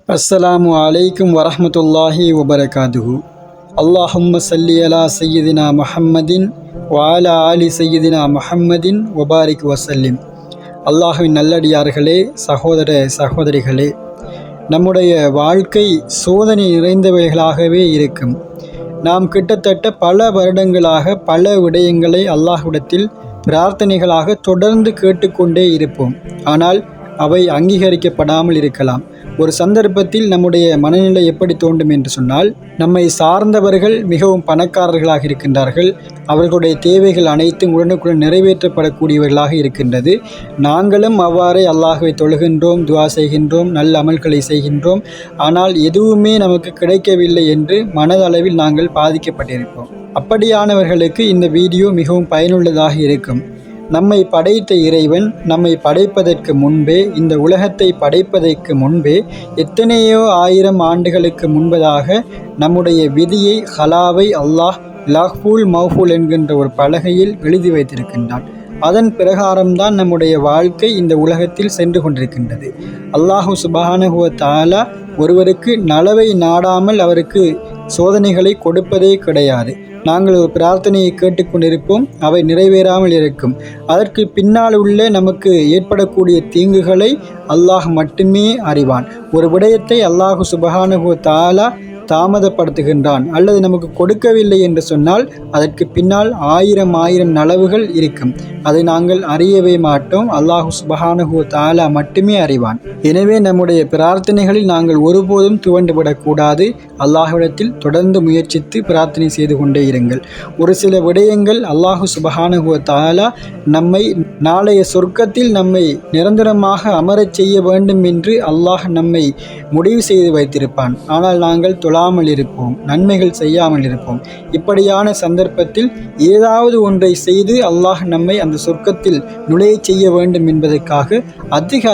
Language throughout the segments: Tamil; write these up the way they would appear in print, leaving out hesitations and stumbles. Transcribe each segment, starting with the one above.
அஸ்ஸலாமு அலைக்கும் வரஹ்மத்துல்லாஹி வபரகாதுஹு. அல்லாஹும்ம ஸல்லி அலா சய்யிதினா முஹம்மதின் வ அலா ஆலி சய்யிதினா முஹம்மதின் வபாரிக் வசல்லிம். அல்லாஹுவின் நல்லடியார்களே, சகோதர சகோதரிகளே, நம்முடைய வாழ்க்கை சோதனை நிறைந்தவைகளாகவே இருக்கும். நாம் கிட்டத்தட்ட பல வருடங்களாக பல விடயங்களை அல்லாஹ்விடத்தில் பிரார்த்தனைகளாக தொடர்ந்து கேட்டுக்கொண்டே இருப்போம். ஆனால் அவை அங்கீகரிக்கப்படாமல் இருக்கலாம். ஒரு சந்தர்ப்பத்தில் நம்முடைய மனநிலை எப்படி தோன்றும் என்று சொன்னால், நம்மை சார்ந்தவர்கள் மிகவும் பணக்காரர்களாக இருக்கின்றார்கள். அவர்களுடைய தேவைகள் அனைத்தும் உடனுக்குடன் நிறைவேற்றப்படக்கூடியவர்களாக இருக்கின்றது. நாங்களும் அவ்வாறே அல்லாஹ்வை தொழுகின்றோம், துஆ செய்கின்றோம், நல்ல அமல்களை செய்கின்றோம். ஆனால் எதுவுமே நமக்கு கிடைக்கவில்லை என்று மனதளவில் நாங்கள் பாதிக்கப்பட்டிருப்போம். அப்படியானவர்களுக்கு இந்த வீடியோ மிகவும் பயனுள்ளதாக இருக்கும். நம்மை படைத்த இறைவன் நம்மை படைப்பதற்கு முன்பே, இந்த உலகத்தை படைப்பதற்கு முன்பே, எத்தனையோ ஆயிரம் ஆண்டுகளுக்கு முன்பதாக நம்முடைய விதியை, ஹலாவை அல்லாஹ் லஹ்ஃபுல் மஹ்ஃபூல் என்கின்ற ஒரு பலகையில் எழுதி வைத்திருக்கின்றான். அதன் பிரகாரம்தான் நம்முடைய வாழ்க்கை இந்த உலகத்தில் சென்று கொண்டிருக்கின்றது. அல்லாஹு சுப்ஹானஹு வ தஆலா ஒருவருக்கு நலவை நாடாமல் அவருக்கு சோதனைகளை கொடுப்பதே கிடையாது. நாங்கள் ஒரு பிரார்த்தனையை கேட்டுக்கொண்டிருப்போம், அவை நிறைவேறாமல் இருக்கும். அதற்கு பின்னால் உள்ள நமக்கு ஏற்படக்கூடிய தீங்குகளை அல்லாஹ் மட்டுமே அறிவான். ஒரு விடயத்தை அல்லாஹு சுப்ஹானஹு வ தஆலா தாமதப்படுத்துகின்றான் அல்லது நமக்கு கொடுக்கவில்லை என்று சொன்னால் அதற்கு பின்னால் ஆயிரம் நலவுகள் இருக்கும். அதை நாங்கள் அறியவே மாட்டோம். அல்லாஹு சுப்ஹானஹு வ தஆலா மட்டுமே அறிவான். எனவே நம்முடைய பிரார்த்தனைகளில் நாங்கள் ஒருபோதும் துவண்டுவிடக்கூடாது. அல்லாஹ்விடத்தில் தொடர்ந்து முயற்சித்து பிரார்த்தனை செய்து கொண்டே இருங்கள். ஒரு சில விடயங்கள் அல்லாஹு சுப்ஹானஹு வ தஆலா நம்மை நாளைய சொர்க்கத்தில் நம்மை நிரந்தரமாக அமரச் செய்ய வேண்டும் என்று அல்லாஹ் நம்மை முடிவு செய்து வைத்திருப்பான். ஆனால் நாங்கள் தொழாமல் இருப்போம், நன்மைகள் செய்யாமல் இருப்போம். இப்படியான சந்தர்ப்பத்தில் ஏதாவது ஒன்றை செய்து அல்லாஹ் நம்மை அந்த சொர்க்கத்தில் நுழைய செய்ய வேண்டும் என்பதற்காக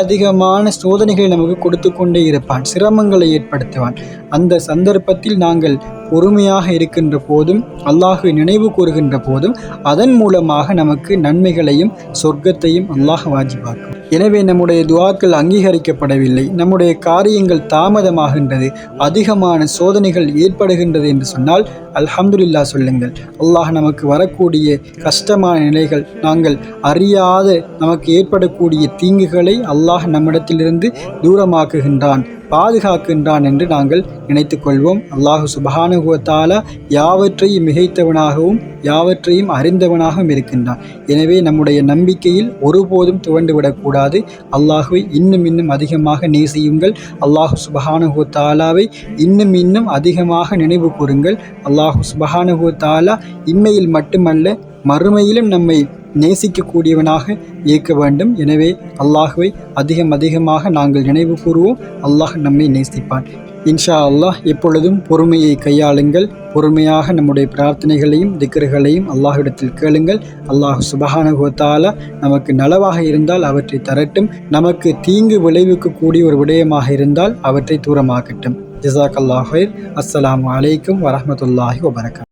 அதிகமான சோதனைகளை நமக்கு கொடுத்து கொண்டே இருப்பான், சிரமங்களை ஏற்படுத்துவான். அந்த சந்தர்ப்பத்தில் நாங்கள் பொறுமையாக இருக்கின்ற போதும், அல்லாஹை நினைவு கூறுகின்ற போதும், அதன் மூலமாக நமக்கு நன்மைகளையும் சொர்க்கத்தையும் அல்லாஹ் வாஜிபாக்கும். எனவே நம்முடைய துஆக்கள் அங்கீகரிக்கப்படவில்லை, நம்முடைய காரியங்கள் தாமதமாகின்றது, அதிகமான சோதனைகள் ஏற்படுகின்றது என்று சொன்னால் அல்ஹம்துலில்லாஹ் சொல்லுங்கள். அல்லாஹ் நமக்கு வரக்கூடிய கஷ்டமான நிலைகள், நாங்கள் அறியாத நமக்கு ஏற்படக்கூடிய தீங்குகளை அல்லாஹ் நம்மிடத்திலிருந்து தூரமாக்குகின்றான், பாதுகாக்கின்றான் என்று நாங்கள் நினைத்து கொள்வோம். அல்லாஹு சுப்ஹானஹு வ தஆலா யாவற்றையும் மிகைத்தவனாகவும் யாவற்றையும் அறிந்தவனாகவும் இருக்கின்றான். எனவே நம்முடைய நம்பிக்கையில் ஒருபோதும் துவண்டுவிடக்கூடாது. அல்லாஹுவை இன்னும் அதிகமாக நேசியுங்கள். அல்லாஹு சுப்ஹானஹு வ தஆலாவை இன்னும் அதிகமாக நினைவு கூறுங்கள். அல்லாஹு சுப்ஹானஹு வ தஆலா இம்மையில் மட்டுமல்ல மறுமையிலும் நம்மை நேசிக்கக்கூடியவனாக இருக்க வேண்டும். எனவே அல்லாஹுவை அதிகமாக நாங்கள் நினைவு கூறுவோம். அல்லாஹ் நம்மை நேசிப்பான். இன்ஷா அல்லாஹ் எப்பொழுதும் பொறுமையை கையாளுங்கள். பொறுமையாக நம்முடைய பிரார்த்தனைகளையும் திக்ருகளையும் அல்லாஹ்விடத்தில் கேளுங்கள். அல்லாஹ் சுப்ஹானஹு வ தஆலா நமக்கு நலவாக இருந்தால் அவற்றை தரட்டும், நமக்கு தீங்கு விளைவிக்கக்கூடிய ஒரு விடயமாக இருந்தால் அவற்றை தூரமாக்கட்டும். ஜஸாக்கல்லாஹு ஹைர். அஸ்ஸலாமு அலைக்கும் வரஹ்மத்துல்லாஹி வபரகாத்துஹு.